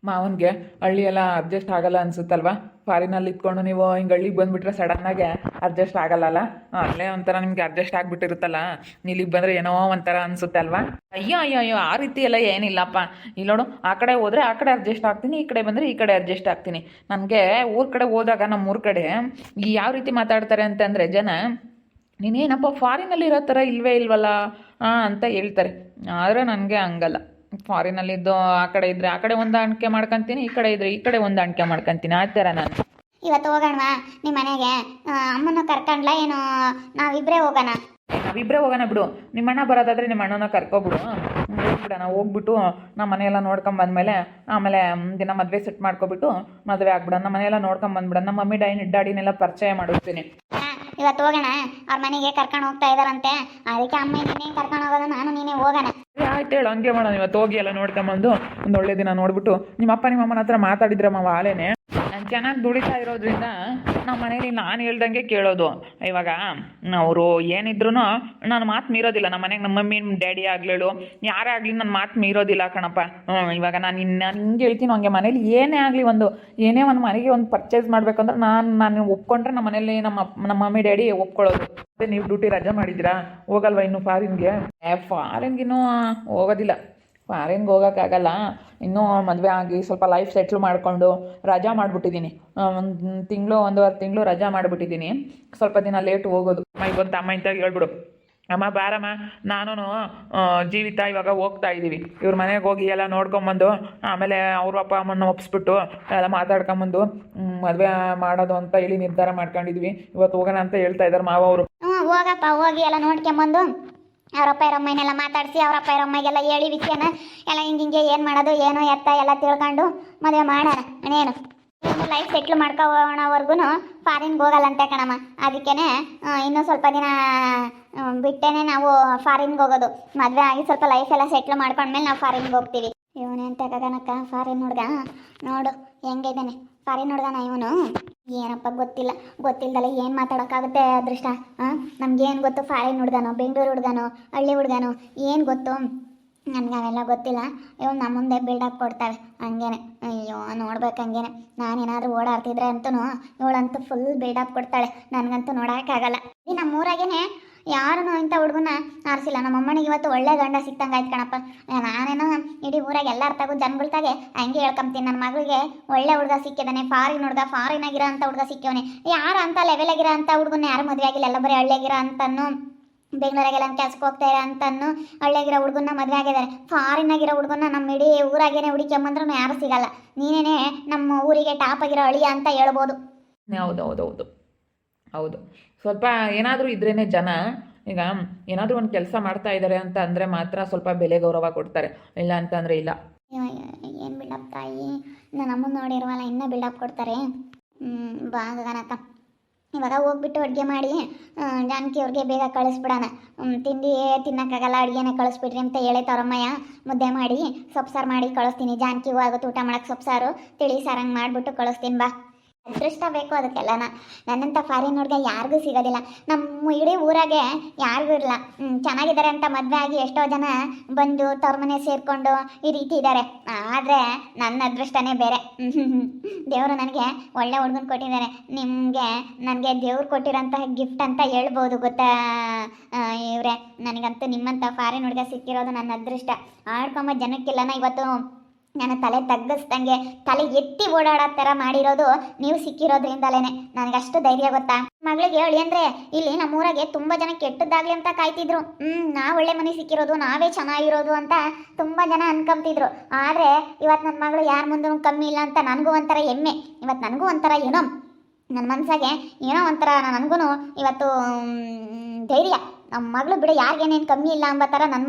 ಮಾವನಿಗೆ ಹಳ್ಳಿ ಎಲ್ಲ ಅಡ್ಜಸ್ಟ್ ಆಗಲ್ಲ ಅನ್ಸುತ್ತಲ್ವಾ? ಫಾರಿನಲ್ಲಿ ಇದ್ಕೊಂಡು ನೀವು ಹಿಂಗೆ ಹಳ್ಳಿಗೆ ಬಂದುಬಿಟ್ರೆ ಸಡನ್ನಾಗೆ ಅಡ್ಜಸ್ಟ್ ಆಗಲ್ಲಲ್ಲ? ಅಲ್ಲೇ ಒಂಥರ ನಿಮಗೆ ಅಡ್ಜಸ್ಟ್ ಆಗಿಬಿಟ್ಟಿರುತ್ತಲ್ಲ, ಇಲ್ಲಿಗೆ ಬಂದರೆ ಏನೋ ಒಂಥರ ಅನಿಸುತ್ತೆ ಅಲ್ವಾ? ಅಯ್ಯೋ ಅಯ್ಯೋ ಅಯ್ಯೋ, ಆ ರೀತಿ ಎಲ್ಲ ಏನಿಲ್ಲಪ್ಪ. ಇಲ್ಲಿ ನೋಡು, ಆ ಕಡೆ ಹೋದರೆ ಆ ಕಡೆ ಅಡ್ಜಸ್ಟ್ ಆಗ್ತೀನಿ, ಈ ಕಡೆ ಬಂದರೆ ಈ ಕಡೆ ಅಡ್ಜಸ್ಟ್ ಆಗ್ತೀನಿ. ನನಗೆ ಊರ ಕಡೆ ಹೋದಾಗ ನಮ್ಮೂರ ಕಡೆ ಯಾವ ರೀತಿ ಮಾತಾಡ್ತಾರೆ ಅಂತಂದರೆ ಜನ, ನೀನೇನಪ್ಪ ಫಾರಿನಲ್ಲಿ ಇರೋ ಥರ ಇಲ್ವೇ ಇಲ್ವಲ್ಲ ಅಂತ ಹೇಳ್ತಾರೆ. ಆದರೆ ನನಗೆ ಹಂಗಲ್ಲ. ಫಾರಿನಲ್ಲಿದ್ದು ಆ ಕಡೆ ಇದ್ದರೆ ಆ ಕಡೆ ಹೊಂದಾಣಿಕೆ ಮಾಡ್ಕೊತೀನಿ, ಈ ಕಡೆ ಇದ್ದರೆ ಈ ಕಡೆ ಹೊಂದಾಣಿಕೆ ಮಾಡ್ಕೊತೀನಿ, ಆ ಥರ ನಾನು. ಇವತ್ತು ಹೋಗೋಣವಾ ನಿಮ್ಮ ಮನೆಗೆ? ಅಮ್ಮನ ಕರ್ಕೊಂಡ್ಲ ಏನೋ? ನಾವಿಬ್ಬರೇ ಹೋಗೋಣ. ನಾವಿಬ್ಬರೇ ಹೋಗೋಣ ಬಿಡು. ನಿಮ್ಮ ಅಣ್ಣ ಬರೋದಾದರೆ ನಿಮ್ಮ ಅಣ್ಣನ ಕರ್ಕೊಬಿಡು, ಹೋಗ್ಬಿಡೋಣ. ಹೋಗ್ಬಿಟ್ಟು ನಮ್ಮ ಮನೆಯೆಲ್ಲ ನೋಡ್ಕೊಂಬಂದ್ಮೇಲೆ ಆಮೇಲೆ ದಿನ ಮದುವೆ ಸೆಟ್ ಮಾಡ್ಕೊಬಿಟ್ಟು ಮದುವೆ ಆಗ್ಬಿಡೋಣ. ನಮ್ಮ ಮನೆಯೆಲ್ಲ ನೋಡ್ಕೊಂಬಂದ್ಬಿಡೋಣ. ನಮ್ಮ ಮಮ್ಮಿ ಡ್ಯಾಡಿನೆಲ್ಲ ಪರಿಚಯ ಮಾಡಿಸ್ತೀನಿ. ಇವತ್ತು ಹೋಗೋಣ, ಅವ್ರ ಮನೆಗೆ ಕರ್ಕೊಂಡು ಹೋಗ್ತಾ ಇದಾರಂತೆ. ಅದಕ್ಕೆ ಅಮ್ಮ ನೀನೇ ಕರ್ಕೊಂಡು ಹೋಗೋದು, ನಾನು ನೀನೇ ಹೋಗೋಣ. ಆಯ್ತು ಹೇಳು, ಹಂಗೆ ಮಾಡೋಣ. ಇವತ್ತು ಹೋಗಿ ಎಲ್ಲ ನೋಡ್ಕೊಂಬಂದು ಒಂದು ಒಳ್ಳೆ ದಿನ ನೋಡ್ಬಿಟ್ಟು ನಿಮ್ಮ ಅಪ್ಪ ನಿಮ್ಮ ಅಮ್ಮನ ಹತ್ರ ಮಾತಾಡಿದ್ರಮ್ಮ ವಾಲೇನೆ. ನಾನು ಚೆನ್ನಾಗಿ ದುಡಿತಾ ಇರೋದ್ರಿಂದ ನಮ್ಮ ಮನೇಲಿ ನಾನು ಹೇಳ್ದಂಗೆ ಕೇಳೋದು. ಇವಾಗ ಅವರು ಏನಿದ್ರು ನಾನು ಮಾತು ಮೀರೋದಿಲ್ಲ. ನಮ್ಮ ಮನೆಗೆ ನಮ್ಮ ಮಮ್ಮಿ ಡ್ಯಾಡಿ ಆಗಲೇಳು ಯಾರೇ ಆಗಲಿ ನನ್ನ ಮಾತು ಮೀರೋದಿಲ್ಲ ಕಣಪ್ಪ. ಇವಾಗ ನಾನು ಹಿಂಗೆ ಹೇಳ್ತೀನಿ, ಹಂಗೆ ಮನೇಲಿ ಏನೇ ಆಗಲಿ, ಏನೇ ಒಂದು ಮನೆಗೆ ಒಂದು ಪರ್ಚೇಸ್ ಮಾಡಬೇಕಂದ್ರೆ ನಾನು ಒಪ್ಕೊಂಡ್ರೆ ನಮ್ಮ ಮನೇಲಿ ನಮ್ಮ ಮಮ್ಮಿ ಡ್ಯಾಡಿ ಒಪ್ಕೊಳ್ಳೋದು. ಅದೇ ನೀವು ಡ್ಯೂಟಿ ರಜೆ ಮಾಡಿದ್ದೀರಾ? ಹೋಗಲ್ವಾ ಇನ್ನು ಫಾರಿನ್ಗೆ? ಫಾರಿನ್ಗಿನ್ನೂ ಹೋಗೋದಿಲ್ಲ. ಫಾರಿನ್ಗೆ ಹೋಗೋಕ್ಕಾಗಲ್ಲ. ಇನ್ನೂ ಮದುವೆ ಆಗಿ ಸ್ವಲ್ಪ ಲೈಫ್ ಸೆಟ್ಲ್ ಮಾಡಿಕೊಂಡು ರಜಾ ಮಾಡಿಬಿಟ್ಟಿದ್ದೀನಿ. ಒಂದು ತಿಂಗಳು 1.5 ತಿಂಗಳು ರಜಾ ಮಾಡಿಬಿಟ್ಟಿದ್ದೀನಿ. ಸ್ವಲ್ಪ ದಿನ ಲೇಟ್ ಹೋಗೋದು. ಅಮ್ಮ ಇಂತ ಹೇಳ್ಬಿಡು, ಅಮ್ಮ ಬಾರಮ್ಮ, ನಾನು ಜೀವಿತ ಇವಾಗ ಹೋಗ್ತಾ ಇದ್ದೀವಿ. ಇವ್ರ ಮನೆಗೆ ಹೋಗಿ ಎಲ್ಲ ನೋಡ್ಕೊಂಬಂದು ಆಮೇಲೆ ಅವ್ರ ಅಪ್ಪ ಅಮ್ಮನ ಒಪ್ಪಿಸ್ಬಿಟ್ಟು ಎಲ್ಲ ಮಾತಾಡ್ಕೊಂಬಂದು ಮದುವೆ ಮಾಡೋದು ಅಂತ ಹೇಳಿ ನಿರ್ಧಾರ ಮಾಡ್ಕೊಂಡಿದ್ವಿ. ಇವತ್ತು ಹೋಗೋಣ ಅಂತ ಹೇಳ್ತಾ ಇದ್ದಾರೆ ಮಾವ ಅವರು. ಹೋಗಪ್ಪ, ಹೋಗಿ ಎಲ್ಲ ನೋಡ್ಕೊಂಬಂದು ಅವರಪ್ಪ ಇರಮ್ಮನೆಲ್ಲ ಮಾತಾಡಿಸಿ ಅವರಪ್ಪ ಇರಮ್ಮಗೆ ಹೇಳಿ ವಿಷಯನ ಎಲ್ಲ ಹಿಂಗೆ ಏನು ಮಾಡೋದು ಏನು ಎತ್ತ ಎಲ್ಲ ತಿಳ್ಕೊಂಡು ಮದುವೆ ಮಾಡೋಣ. ಇನ್ನೇನು ಲೈಫ್ ಸೆಟ್ಲ್ ಮಾಡ್ಕೊಳ್ಳೋಣವರೆಗೂ ಫಾರಿನ್ಗೆ ಹೋಗಲ್ಲಂತೆ ಕಣಮ್ಮ. ಅದಕ್ಕೇ ಇನ್ನೂ ಸ್ವಲ್ಪ ದಿನ ಬಿಟ್ಟೇನೆ ನಾವು ಫಾರಿನ್ಗೆ ಹೋಗೋದು. ಮದುವೆ ಆಗಿ ಸ್ವಲ್ಪ ಲೈಫ್ ಎಲ್ಲ ಸೆಟ್ಲ್ ಮಾಡ್ಕೊಂಡ್ಮೇಲೆ ನಾವು ಫಾರಿನ್ಗೆ ಹೋಗ್ತೀವಿ. ಇವನೇ ಅಂತ ಗಗನಕ್ಕ ಫಾರಿನ್ ಹುಡ್ಗ, ನೋಡು ಹೆಂಗಿದ್ದಾನೆ ಫಾರಿನ್ ಹುಡ್ಗನ ಇವನು. ಏನಪ್ಪ ಗೊತ್ತಿಲ್ದಲ್ಲ ಏನು ಮಾತಾಡೋಕ್ಕಾಗುತ್ತೆ ಅದೃಷ್ಟ? ನಮ್ಗೇನು ಗೊತ್ತು? ಫಾರಿನ್ ಹುಡ್ಗನೋ, ಬೆಂಗಳೂರು ಹುಡ್ಗನೋ, ಹಳ್ಳಿ ಹುಡ್ಗನೋ, ಏನು ಗೊತ್ತು? ನನಗೆ ಅವೆಲ್ಲ ಗೊತ್ತಿಲ್ಲ. ಇವಳು ನಮ್ಮ ಮುಂದೆ ಬಿಲ್ಡಪ್ ಕೊಡ್ತಾಳೆ ಹಂಗೇನೆ. ಅಯ್ಯೋ ನೋಡ್ಬೇಕು ಹಂಗೇನೆ. ನಾನೇನಾದರೂ ಓಡಾಡ್ತಿದ್ರೆ ಅಂತೂ ಇವಳಂತೂ ಫುಲ್ ಬಿಲ್ಡಪ್ ಕೊಡ್ತಾಳೆ. ನನಗಂತೂ ನೋಡೋಕ್ಕಾಗಲ್ಲ. ಈ ನಮ್ಮೂರಾಗೇನೆ ಯಾರೂ ಇಂಥ ಹುಡುಗನ ಆರಿಸಿಲ್ಲ. ನಮ್ಮ ಅಮ್ಮನಿಗೆ ಇವತ್ತು ಒಳ್ಳೆ ಗಂಡ ಸಿಕ್ತಂಗೆ ಆಯ್ತು ಕಣಪ್ಪ. ನಾನೇನೋ ಇಡೀ ಊರಾಗ ಎಲ್ಲರ ತಗೋ ಜನಗಳ್ತಾಗೆ ಹಂಗೆ ಹೇಳ್ಕೊಂತೀನಿ, ನನ್ನ ಮಗಳಿಗೆ ಒಳ್ಳೆ ಹುಡುಗ ಸಿಕ್ಕಿದಾನೆ, ಫಾರಿನ್ ಹುಡುಗ, ಫಾರಿನಾಗಿರೋ ಅಂಥ ಹುಡುಗ ಸಿಕ್ಕವನೆ. ಯಾರು ಅಂಥ ಲೆವೆಲಾಗಿರೋ ಅಂಥ ಹುಡುಗನ ಯಾರು ಮದುವೆ ಆಗಿಲ್ಲ. ಎಲ್ಲ ಬರೀ ಹಳ್ಳಿಯಾಗಿರೋ ಅಂತನೂ ಬೆಂಗಳೂರಾಗೆಲ್ಲ ಕೆಲ್ಸಕ್ಕೆ ಹೋಗ್ತಾ ಇರೋ ಅಂತನೂ ಹಳ್ಳಿಯಾಗಿರೋ ಹುಡುಗನ ಮದುವೆ ಆಗಿದ್ದಾರೆ. ಫಾರಿನಾಗಿರೋ ಹುಡುಗನ ನಮ್ಮ ಇಡೀ ಊರಾಗೇನೆ ಹುಡುಕೊಂಬಂದ್ರೂ ಯಾರು ಸಿಗಲ್ಲ. ನೀನೇನೆ ನಮ್ಮ ಊರಿಗೆ ಟಾಪ್ ಆಗಿರೋ ಅಳಿಯ ಅಂತ ಹೇಳ್ಬೋದು. ಹೌದು. ಸ್ವಲ್ಪ ಏನಾದರೂ ಇದ್ರೇ ಜನ ಈಗ ಏನಾದರೂ ಒಂದು ಕೆಲಸ ಮಾಡ್ತಾ ಇದ್ದಾರೆ ಅಂತ ಅಂದರೆ ಮಾತ್ರ ಸ್ವಲ್ಪ ಬೆಲೆ ಗೌರವ ಕೊಡ್ತಾರೆ. ಇಲ್ಲ ಅಂತಂದರೆ ಇಲ್ಲ. ಏನು ಬಿಲ್ಡಪ್ ತಾಯಿ, ನನ್ನ ಅಮ್ಮನ ನೋಡಿರುವಲ್ಲ ಇನ್ನೂ ಬಿಲ್ಡಪ್ ಕೊಡ್ತಾರೆ. ಬಾಗನಕ್ಕ ಇವಾಗ ಹೋಗ್ಬಿಟ್ಟು ಅಡುಗೆ ಮಾಡಿ ಜಾನಕಿ ಅವ್ರಿಗೆ ಬೇಗ ಕಳಿಸ್ಬಿಡೋಣ. ತಿಂಡಿ ತಿನ್ನೋಕ್ಕಾಗಲ್ಲ, ಅಡುಗೆನೇ ಕಳಿಸ್ಬಿಡ್ರಿ ಅಂತ ಹೇಳೈತೆ ಅವರಮ್ಮಯ್ಯ. ಮುದ್ದೆ ಮಾಡಿ ಸೊಪ್ಪು ಸಾರು ಮಾಡಿ ಕಳಿಸ್ತೀನಿ. ಜಾನಕಿಗೂ ಆಗುತ್ತೆ ಊಟ ಮಾಡೋಕ್ಕೆ ಸೊಪ್ಪು ಸಾರು ತಿಳಿ ಸಾರಂಗೆ ಮಾಡಿಬಿಟ್ಟು ಕಳಿಸ್ತೀನಿ. ಬಾ, ಅದೃಷ್ಟ ಬೇಕು ಅದಕ್ಕೆಲ್ಲನ. ನನ್ನಂಥ ಫಾರಿನ್ ಹುಡುಗ ಯಾರಿಗೂ ಸಿಗೋದಿಲ್ಲ. ನಮ್ಮ ಇಡೀ ಊರಾಗೆ ಯಾರಿಗೂ ಇರಲ್ಲ. ಚೆನ್ನಾಗಿದ್ದಾರೆ ಅಂತ ಮದುವೆ ಆಗಿ ಎಷ್ಟೋ ಜನ ಬಂದು ತವ್ರ ಮನೆ ಸೇರಿಕೊಂಡು ಈ ರೀತಿ ಇದ್ದಾರೆ. ಆದರೆ ನನ್ನ ಅದೃಷ್ಟನೇ ಬೇರೆ. ದೇವರು ನನಗೆ ಒಳ್ಳೆ ಹುಡುಗನ ಕೊಟ್ಟಿದ್ದಾರೆ. ನನಗೆ ದೇವ್ರು ಕೊಟ್ಟಿರೋಂತಹ ಗಿಫ್ಟ್ ಅಂತ ಹೇಳ್ಬೋದು ಗೊತ್ತಾ ಇವರೇ. ನನಗಂತೂ ನಿಮ್ಮಂಥ ಫಾರಿನ್ ಹುಡುಗ ಸಿಕ್ಕಿರೋದು ನನ್ನ ಅದೃಷ್ಟ. ಆಡ್ಕೊಂಬ ಜನಕ್ಕಿಲ್ಲನ ಇವತ್ತು ನಾನು ತಲೆ ತಗ್ಗಿಸ್ದಂಗೆ ತಲೆ ಎತ್ತಿ ಓಡಾಡೋ ಥರ ಮಾಡಿರೋದು ನೀವು ಸಿಕ್ಕಿರೋದ್ರಿಂದಲೇ. ನನಗಷ್ಟು ಧೈರ್ಯ ಗೊತ್ತಾ? ಮಗಳಿಗೆ ಹೇಳಿ ಅಂದರೆ ಇಲ್ಲಿ ನಮ್ಮೂರಾಗೆ ತುಂಬ ಜನ ಕೆಟ್ಟದ್ದಾಗಲಿ ಅಂತ ಕಾಯ್ತಿದ್ರು. ನಾವು ಒಳ್ಳೆ ಮನೆ ಸಿಕ್ಕಿರೋದು, ನಾವೇ ಚೆನ್ನಾಗಿರೋದು ಅಂತ ತುಂಬ ಜನ ಅನ್ಕೊಂತಿದ್ರು. ಆದರೆ ಇವತ್ತು ನನ್ನ ಮಗಳು ಯಾರ ಮುಂದೂ ಕಮ್ಮಿ ಇಲ್ಲ ಅಂತ ನನಗೂ ಒಂಥರ ಹೆಮ್ಮೆ. ಇವತ್ತು ನನಗೂ ಒಂಥರ ಏನೋ ನನ್ನ ಮನಸ್ಸಾಗೆ ಏನೋ ಒಂಥರ ನನಗೂ ಇವತ್ತು ಧೈರ್ಯ. ನಮ್ಮ ಮಗಳು ಬಿಡ ಯಾರಿಗೇನೇನು ಕಮ್ಮಿ ಇಲ್ಲ ಅಂಬೋ ಥರ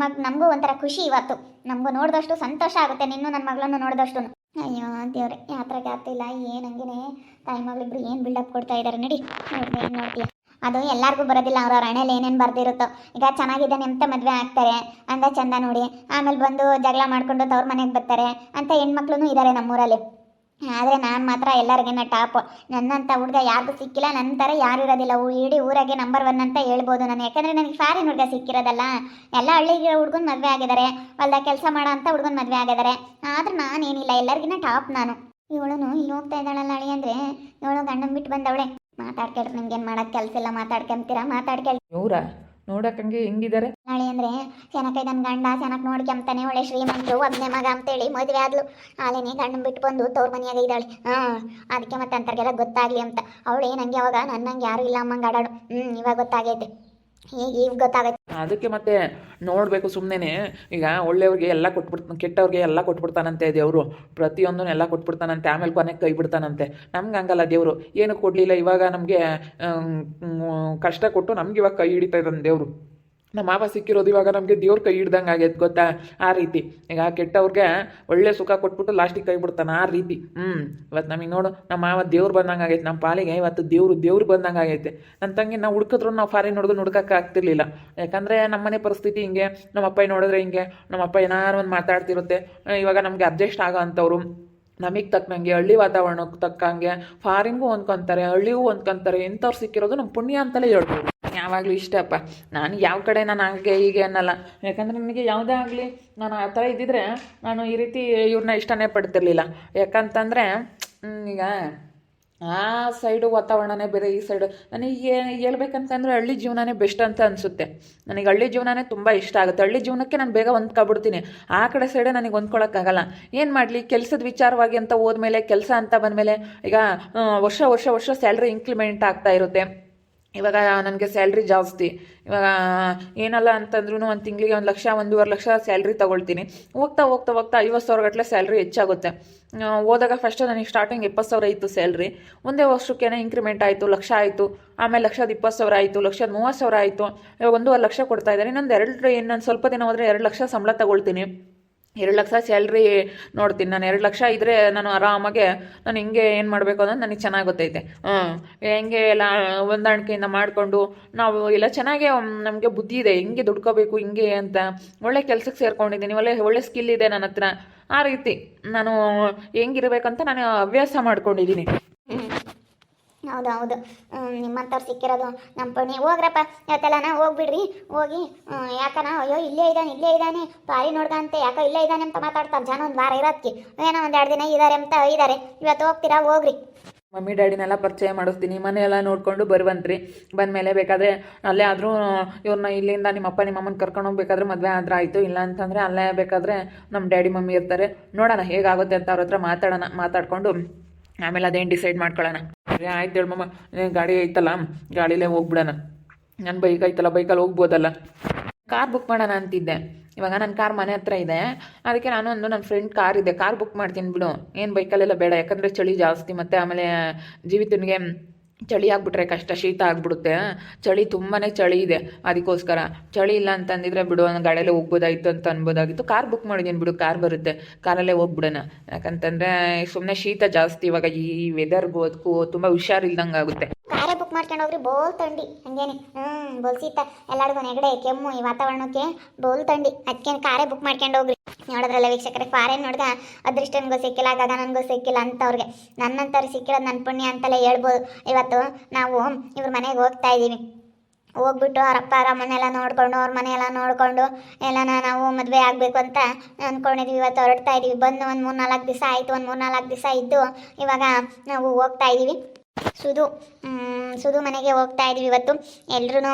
ನಮಗೂ ಒಂಥರ ಖುಷಿ. ಇವತ್ತು ನಮಗೂ ನೋಡಿದಷ್ಟು ಸಂತೋಷ ಆಗುತ್ತೆ, ನಿನ್ನೂ ನನ್ನ ಮಗಳನ್ನು ನೋಡಿದಷ್ಟು. ಅಯ್ಯೋ ದೇವ್ರೆ, ಯಾತ್ರೆಗೆ ಆಗ್ತಿಲ್ಲ ಏನಂಗೇನೆ ತಾಯಿ ಮಗಳಿಬ್ರು ಏನು ಬಿಲ್ಡಪ್ ಕೊಡ್ತಾ ಇದ್ದಾರೆ. ನಡಿ ನೋಡ್ತೀಯ. ಅದು ಎಲ್ಲರಿಗೂ ಬರೋದಿಲ್ಲ. ಅವ್ರವ್ರ ಹಣೆಯಲ್ಲಿ ಏನೇನು ಬರ್ದಿರುತ್ತೋ. ಈಗ ಚೆನ್ನಾಗಿದ್ದಾನೆ ಅಂತ ಮದುವೆ ಆಗ್ತಾರೆ, ಅಂದ ಚಂದ ನೋಡಿ ಆಮೇಲೆ ಬಂದು ಜಗಳ ಮಾಡ್ಕೊಂಡು ತವ್ರ ಮನೆಗೆ ಬರ್ತಾರೆ ಅಂತ ಹೆಣ್ಮಕ್ಳು ಇದ್ದಾರೆ ನಮ್ಮೂರಲ್ಲಿ. ಆದರೆ ನಾನು ಮಾತ್ರ ಎಲ್ಲರಿಗಿನ್ನ ಟಾಪ್. ನನ್ನಂಥ ಹುಡುಗ ಯಾರಿಗೂ ಸಿಕ್ಕಿಲ್ಲ, ನನ್ನ ಥರ ಯಾರು ಇರೋದಿಲ್ಲ. ಇಡೀ ಊರಾಗೆ ನಂಬರ್ 1 ಅಂತ ಹೇಳ್ಬೋದು ನಾನು. ಯಾಕಂದರೆ ನನಗೆ ಫಾರಿನ್ ಹುಡುಗ ಸಿಕ್ಕಿರೋದಲ್ಲ. ಎಲ್ಲ ಹಳ್ಳಿಗೆ ಹುಡುಗನ ಮದುವೆ ಆಗಿದ್ದಾರೆ, ಹೊಲ್ದಾಗ ಕೆಲಸ ಮಾಡೋ ಅಂಥ ಹುಡುಗನ ಮದುವೆ ಆಗಿದ್ದಾರೆ. ಆದರೆ ನಾನೇನಿಲ್ಲ, ಎಲ್ಲರಿಗಿನ್ನ ಟಾಪ್ ನಾನು. ಇವಳನು ಇಲ್ಲಿ ಹೋಗ್ತಾ ಇದ್ದಾಳಲ್ಲ ಅಳಿ ಅಂದರೆ, ಇವಳು ಗಂಡನ ಬಿಟ್ಟು ಬಂದವಳೆ. ಮಾತಾಡ್ಕೊಳ್ರಿ, ನಿಮ್ಗೇನು ಮಾಡೋಕ್ಕೆ ಕೆಲಸ ಇಲ್ಲ, ಮಾತಾಡ್ಕೊಂತೀರಾ ಮಾತಾಡ್ಕೊಳ್ರಿ. ಇವರ ನೋಡಕ್ಕಂಗೆ ಹೆಂಗಿದ್ದಾರೆ? ನಾಳೆ ಅಂದರೆ ಚೆನ್ನಾಗಿ ನನ್ನ ಗಂಡ ಚೆನ್ನಾಗಿ ನೋಡ್ಕೊಂತಾನೆ, ಒಳ್ಳೆ ಶ್ರೀಮಂತರು, ಒಬ್ಬನೇ ಮಗ ಅಂತೇಳಿ ಮದುವೆ ಆದ್ಲು. ಆಲೇನೆ ಗಂಡನ ಬಿಟ್ಟು ಬಂದು ತವ್ರ ಮನೆಯಾಗ ಇದ್ದಾಳೆ. ಅದಕ್ಕೆ ಮತ್ತೆ ಅಂತರ್ಗೆಲ್ಲ ಗೊತ್ತಾಗ್ಲಿ ಅಂತ. ಅವಳೇ ನಂಗೆ ಅವಾಗ ನನ್ನಂಗೆ ಯಾರು ಇಲ್ಲ ಅಮ್ಮಂಗೆ ಆಡಾಡು. ಇವಾಗ ಗೊತ್ತಾಗೈತೆ, ಈಗ ಗೊತ್ತಾಗೈತೆ. ಅದಕ್ಕೆ ಮತ್ತೆ ನೋಡಬೇಕು ಸುಮ್ಮನೆ. ಈಗ ಒಳ್ಳೆಯವ್ರಿಗೆ ಎಲ್ಲ ಕೊಟ್ಬಿಡ್ತಾನೆ, ಕೆಟ್ಟವ್ರಿಗೆ ಎಲ್ಲ ಕೊಟ್ಬಿಡ್ತಾನಂತೆ ದೇವರು. ಪ್ರತಿಯೊಂದನ್ನು ಎಲ್ಲ ಕೊಟ್ಬಿಡ್ತಾನಂತೆ, ಆಮೇಲೆ ಕೊನೆಗೆ ಕೈ ಬಿಡ್ತಾನಂತೆ. ನಮ್ಗೆ ಹಂಗಲ್ಲ ದೇವರು, ಏನು ಕೊಡಲಿಲ್ಲ, ಇವಾಗ ನಮಗೆ ಕಷ್ಟ ಕೊಟ್ಟು ನಮ್ಗೆ ಇವಾಗ ಕೈ ಹಿಡಿತಾ ಇದ್ದಾನೆ ದೇವರು. ನಮ್ಮ ಮಾವ ಸಿಕ್ಕಿರೋದು ಇವಾಗ ನಮಗೆ ದೇವ್ರ ಕೈ ಹಿಡ್ದಂಗೆ ಆಗೈತೆ ಗೊತ್ತಾ, ಆ ರೀತಿ. ಈಗ ಕೆಟ್ಟವ್ರಿಗೆ ಒಳ್ಳೆ ಸುಖ ಕೊಟ್ಬಿಟ್ಟು ಲಾಸ್ಟಿಗೆ ಕೈ ಬಿಡ್ತಾನೆ, ಆ ರೀತಿ. ಇವತ್ತು ನಮಗೆ ನೋಡು, ನಮ್ಮ ಮಾವ ದೇವ್ರು ಬಂದಂಗೆ ಆಗೈತೆ ನಮ್ಮ ಪಾಲಿಗೆ. ಇವತ್ತು ದೇವ್ರು ಬಂದಂಗೆ ಆಗೈತೆ. ನನ್ನ ತಂಗಿ ನಾವು ಹುಡ್ಕಿದ್ರು ನಾವು ಫಾರಿನ್ ಹುಡುಗಕ್ಕೆ ಆಗ್ತಿರ್ಲಿಲ್ಲ. ಯಾಕಂದರೆ ನಮ್ಮನೆ ಪರಿಸ್ಥಿತಿ ಹಿಂಗೆ, ನಮ್ಮ ಅಪ್ಪ ನೋಡಿದ್ರೆ ಹಿಂಗೆ, ನಮ್ಮ ಅಪ್ಪ ಏನಾರು ಒಂದು ಮಾತಾಡ್ತಿರುತ್ತೆ. ಇವಾಗ ನಮಗೆ ಅಡ್ಜಸ್ಟ್ ಆಗೋ ಅಂಥವ್ರು, ನಮಗೆ ತಕ್ಕಂಗೆ ಹಳ್ಳಿ ವಾತಾವರಣಕ್ಕೆ ತಕ್ಕಂಗೆ ಫಾರಿನ್ಗೂ ಹೊಂದ್ಕೊತಾರೆ, ಹಳ್ಳಿಗೂ ಹೊಂದ್ಕೊತಾರೆ. ಇಂಥವ್ರು ಸಿಕ್ಕಿರೋದು ನಮ್ಮ ಪುಣ್ಯ ಅಂತಲೇ ಹೇಳ್ಬೋದು. ಯಾವಾಗಲೂ ಇಷ್ಟಪ್ಪ, ನಾನು ಯಾವ ಕಡೆ ನಾನು ಹಾಗೆ ಹೀಗೆ ಅನ್ನಲ್ಲ. ಯಾಕಂದರೆ ನನಗೆ ಯಾವುದೇ ಆಗಲಿ, ನಾನು ಆ ಥರ ಇದ್ದಿದ್ರೆ ನಾನು ಈ ರೀತಿ ಇವ್ರನ್ನ ಇಷ್ಟನೇ ಪಡ್ತಿರ್ಲಿಲ್ಲ. ಯಾಕಂತಂದರೆ ಈಗ ಆ ಸೈಡು ವಾತಾವರಣನೇ ಬೇರೆ, ಈ ಸೈಡು. ನನಗೆ ಹೇಳ್ಬೇಕಂತಂದರೆ ಹಳ್ಳಿ ಜೀವನನೇ ಬೆಸ್ಟ್ ಅಂತ ಅನಿಸುತ್ತೆ. ನನಗೆ ಹಳ್ಳಿ ಜೀವನನೇ ತುಂಬ ಇಷ್ಟ ಆಗುತ್ತೆ. ಹಳ್ಳಿ ಜೀವನಕ್ಕೆ ನಾನು ಬೇಗ ಹೊಂದ್ಕೊಬಿಡ್ತೀನಿ. ಆ ಕಡೆ ಸೈಡೆ ನನಗೆ ಹೊಂದ್ಕೊಳಕ್ಕಾಗಲ್ಲ. ಏನು ಮಾಡಲಿ, ಕೆಲಸದ ವಿಚಾರವಾಗಿ ಅಂತ ಹೋದ್ಮೇಲೆ, ಕೆಲಸ ಅಂತ ಬಂದಮೇಲೆ ಈಗ ವರ್ಷ ಸ್ಯಾಲ್ರಿ ಇಂಕ್ರಿಮೆಂಟ್ ಆಗ್ತಾ ಇರುತ್ತೆ. ಇವಾಗ ನನಗೆ ಸ್ಯಾಲ್ರಿ ಜಾಸ್ತಿ. ಇವಾಗ ಏನಲ್ಲ ಅಂತಂದ್ರೂ ಒಂದು ತಿಂಗಳಿಗೆ 1 ಲಕ್ಷ 1.5 ಲಕ್ಷ ಸ್ಯಾಲ್ರಿ ತೊಗೊಳ್ತೀನಿ. ಹೋಗ್ತಾ 50,000 ಗಟ್ಟಲೆ ಸ್ಯಾಲ್ರಿ ಹೆಚ್ಚಾಗುತ್ತೆ. ಹೋದಾಗ ಫಸ್ಟು ನನಗೆ ಸ್ಟಾರ್ಟಿಂಗ್ 70,000 ಇತ್ತು ಸ್ಯಾಲ್ರಿ. ಒಂದೇ ವರ್ಷಕ್ಕೇನೆ ಇಂಕ್ರಿಮೆಂಟ್ ಆಯಿತು, 1 ಲಕ್ಷ ಆಯಿತು. ಆಮೇಲೆ 1,20,000 ಆಯಿತು, 1,30,000 ಆಯಿತು. ಇವಾಗ 1.5 ಲಕ್ಷ ಕೊಡ್ತಾ ಇದ್ದಾರೆ. ಇನ್ನೊಂದು ಸ್ವಲ್ಪ ದಿನ ಹೋದರೆ 2 ಲಕ್ಷ ಸಂಬಳ ತೊಗೊಳ್ತೀನಿ. 2 ಲಕ್ಷ ಸ್ಯಾಲ್ರಿ ನೋಡ್ತೀನಿ ನಾನು. 2 ಲಕ್ಷ ಇದ್ದರೆ ನಾನು ಆರಾಮಾಗೆ ನಾನು ಹಿಂಗೆ ಏನು ಮಾಡಬೇಕು ಅನ್ನೋದು ನನಗೆ ಚೆನ್ನಾಗಿ ಗೊತ್ತೈತೆ. ಹೆಂಗೆ ಎಲ್ಲ ಹೊಂದಾಣಿಕೆಯಿಂದ ಮಾಡಿಕೊಂಡು ನಾವು ಎಲ್ಲ ಚೆನ್ನಾಗೇ ನಮಗೆ ಬುದ್ಧಿ ಇದೆ, ಹಿಂಗೆ ದುಡ್ಕೋಬೇಕು ಹಿಂಗೆ ಅಂತ. ಒಳ್ಳೆ ಕೆಲಸಕ್ಕೆ ಸೇರ್ಕೊಂಡಿದ್ದೀನಿ, ಒಳ್ಳೆ ಸ್ಕಿಲ್ ಇದೆ ನನ್ನ ಹತ್ರ. ಆ ರೀತಿ ನಾನು ಹೆಂಗಿರ್ಬೇಕಂತ ನಾನು ಅಭ್ಯಾಸ ಮಾಡ್ಕೊಂಡಿದ್ದೀನಿ. ಹೌದು, ನಿಮ್ಮಂಥವ್ರು ಸಿಕ್ಕಿರೋದು ನಮ್ಮ ಪುಣ್ಯ. ಹೋಗ್ರಪ್ಪ ಇವತ್ತೆಲ್ಲನ ಹೋಗ್ಬಿಡ್ರಿ. ಹೋಗಿ ಯಾಕನ ಅಯ್ಯೋ ಇಲ್ಲೇ ಇದ್ದಾನೆ ಪಾರಿ ನೋಡ್ದಂತೆ, ಯಾಕೋ ಇಲ್ಲೇ ಇದ್ದಾನೆ ಅಂತ ಮಾತಾಡ್ತಾರೆ ಜನ. ಒಂದು ವಾರ ಇರೋದಕ್ಕೆ ಏನೋ 1-2 ದಿನ ಇದ್ದಾರೆ. ಇವತ್ತು ಹೋಗ್ತೀರಾ, ಹೋಗ್ರಿ. ಮಮ್ಮಿ ಡ್ಯಾಡಿನೆಲ್ಲ ಪರಿಚಯ ಮಾಡಿಸ್ತೀನಿ, ಮನೆಯೆಲ್ಲ ನೋಡಿಕೊಂಡು ಬರುವಂತ್ರಿ. ಬಂದಮೇಲೆ ಬೇಕಾದರೆ ಅಲ್ಲೇ ಆದರೂ ಇವ್ರನ್ನ ಇಲ್ಲಿಂದ ನಿಮ್ಮ ಅಪ್ಪ ನಿಮ್ಮ ಅಮ್ಮನ ಕರ್ಕೊಂಡು ಹೋಗ್ಬೇಕಾದ್ರೆ ಮದುವೆ ಆದ್ರೆ ಆಯಿತು. ಇಲ್ಲ ಅಂತಂದರೆ ಅಲ್ಲೇ ಬೇಕಾದರೆ ನಮ್ಮ ಡ್ಯಾಡಿ ಮಮ್ಮಿ ಇರ್ತಾರೆ. ನೋಡೋಣ ಹೇಗಾಗುತ್ತೆ ಅಂತ ಅವ್ರ ಹತ್ರ ಮಾತಾಡ್ಕೊಂಡು ಆಮೇಲೆ ಅದೇನು ಡಿಸೈಡ್ ಮಾಡ್ಕೊಳ್ಳೋಣ. ಆಯ್ತು ಹೇಳಮ್ಮ, ಗಾಡಿ ಐತಲ್ಲ, ಗಾಡಿಲೇ ಹೋಗ್ಬಿಡೋಣ. ನನ್ನ ಬೈಕ್ ಐತಲ್ಲ, ಬೈಕಲ್ಲಿ ಹೋಗ್ಬೋದಲ್ಲ. ಕಾರ್ ಬುಕ್ ಮಾಡೋಣ ಅಂತಿದ್ದೆ. ಇವಾಗ ನನ್ನ ಕಾರ್ ಮನೆ ಹತ್ರ ಇದೆ, ಅದಕ್ಕೆ ನಾನು ನನ್ನ ಫ್ರೆಂಡ್ ಕಾರ್ ಇದೆ, ಕಾರ್ ಬುಕ್ ಮಾಡ್ತೀನಿ ಬಿಡು. ಏನು ಬೈಕಲ್ಲೆಲ್ಲ ಬೇಡ, ಯಾಕಂದರೆ ಚಳಿ ಜಾಸ್ತಿ. ಮತ್ತು ಆಮೇಲೆ ಜೀವಿತನಿಗೆ ಚಳಿ ಆಗಿಬಿಟ್ರೆ ಕಷ್ಟ, ಶೀತ ಆಗಿಬಿಡುತ್ತೆ. ಚಳಿ ತುಂಬಾ ಚಳಿ ಇದೆ, ಅದಕ್ಕೋಸ್ಕರ. ಚಳಿ ಇಲ್ಲ ಅಂತಂದಿದ್ರೆ ಬಿಡು, ಗಾಡಿಯಲ್ಲೇ ಹೋಗ್ಬೋದಾಯಿತು ಅಂತ ಅನ್ಬೋದಾಗಿತ್ತು. ಕಾರ್ ಬುಕ್ ಮಾಡಿದ್ದೀನಿ ಬಿಡು, ಕಾರ್ ಬರುತ್ತೆ, ಕಾರಲ್ಲೇ ಹೋಗ್ಬಿಡೋಣ. ಯಾಕಂತಂದರೆ ಸುಮ್ಮನೆ ಶೀತ ಜಾಸ್ತಿ ಇವಾಗ ಈ ವೆದರ್ಗೂ ಅದಕ್ಕೂ ತುಂಬ ಹುಷಾರಿಲ್ದಂಗೆ ಆಗುತ್ತೆ. ಕಾರೇ ಬುಕ್ ಮಾಡ್ಕೊಂಡು ಹೋಗ್ರಿ, ಬೋಲ್ ಥಂಡಿ ಹಂಗೇನೆ. ಬೋಲ್ ಶೀತ ಎಲ್ಲರಿಗೂ, ನೆಗಡೆ ಕೆಮ್ಮು ಈ ವಾತಾವರಣಕ್ಕೆ ಬೋಲ್ ಥಂಡಿ. ಅದಕ್ಕೆ ಕಾರೇ ಬುಕ್ ಮಾಡ್ಕೊಂಡು ಹೋಗ್ರಿ. ನೋಡಿದ್ರಲ್ಲ ವೀಕ್ಷಕರೇ, ಫಾರಿನ್ ನೋಡ್ದ ಅದೃಷ್ಟನಿಗೂ ಸಿಕ್ಕಿಲ್ಲ, ಗಗನನಿಗೂ ಸಿಕ್ಕಿಲ್ಲ ಅಂತವ್ರಿಗೆ. ನನ್ನಂಥವ್ರಿಗೆ ಸಿಕ್ಕಿರೋದು ನನ್ನ ಪುಣ್ಯ ಅಂತಲೇ ಹೇಳ್ಬೋದು. ಇವತ್ತು ನಾವು ಇವ್ರ ಮನೆಗೆ ಹೋಗ್ತಾ ಇದ್ದೀವಿ. ಹೋಗ್ಬಿಟ್ಟು ಅವ್ರ ಅಪ್ಪ ಅಮ್ಮನೆಲ್ಲ ನೋಡಿಕೊಂಡು, ಅವ್ರ ಮನೆಯೆಲ್ಲ ನೋಡಿಕೊಂಡು ಎಲ್ಲನ ನಾವು ಮದುವೆ ಆಗಬೇಕು ಅಂತ ಅಂದ್ಕೊಂಡಿದ್ವಿ. ಇವತ್ತು ಹೊರಡ್ತಾ ಇದ್ದೀವಿ. ಬಂದು ಒಂದು 3-4 ದಿವಸ ಆಯಿತು. ಒಂದು 3-4 ದಿವಸ ಇದ್ದು ಇವಾಗ ನಾವು ಹೋಗ್ತಾ ಇದ್ದೀವಿ. ಸುಧು ಮನೆಗೆ ಹೋಗ್ತಾ ಇದ್ದೀವಿ ಇವತ್ತು. ಎಲ್ಲರೂ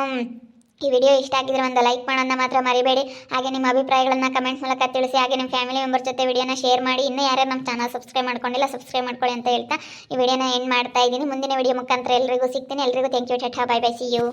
ಈ ವಿಡಿಯೋ ಇಷ್ಟ ಆಗಿದ್ರೆ ಒಂದು ಲೈಕ್ ಮಾಡೋದನ್ನ ಮಾತ್ರ ಮರಿಬೇಡಿ. ಹಾಗೆ ನಿಮ್ಮ ಅಭಿಪ್ರಾಯಗಳನ್ನು ಕಮೆಂಟ್ಸ್ ಮೂಲಕ ತಿಳಿಸಿ. ಹಾಗೆ ನಿಮ್ಮ ಫ್ಯಾಮಿಲಿ ಮೆಂಬರ್ ಜೊತೆ ವಿಡಿಯೋನ ಶೇರ್ ಮಾಡಿ. ಇನ್ನೂ ಯಾರ್ಯಾರು ನಮ್ಮ ಚಾನಲ್ ಸಬ್ಸ್ಕ್ರೈಬ್ ಮಾಡ್ಕೊಂಡಿಲ್ಲ, ಸಬ್ಸ್ಕ್ರೈಬ್ ಮಾಡ್ಕೊಳ್ಳಿ ಅಂತ ಹೇಳ್ತಾ ಈ ವಿಡಿಯೋನ ಎಂಡ್ ಮಾಡ್ತಾ ಇದ್ದೀನಿ. ಮುಂದಿನ ವಿಡಿಯೋ ಮುಖಾಂತರ ಎಲ್ರಿಗೂ ಸಿಗ್ತೀನಿ. ಎಲ್ರಿಗೂ thank you, tata, bye bye, see you.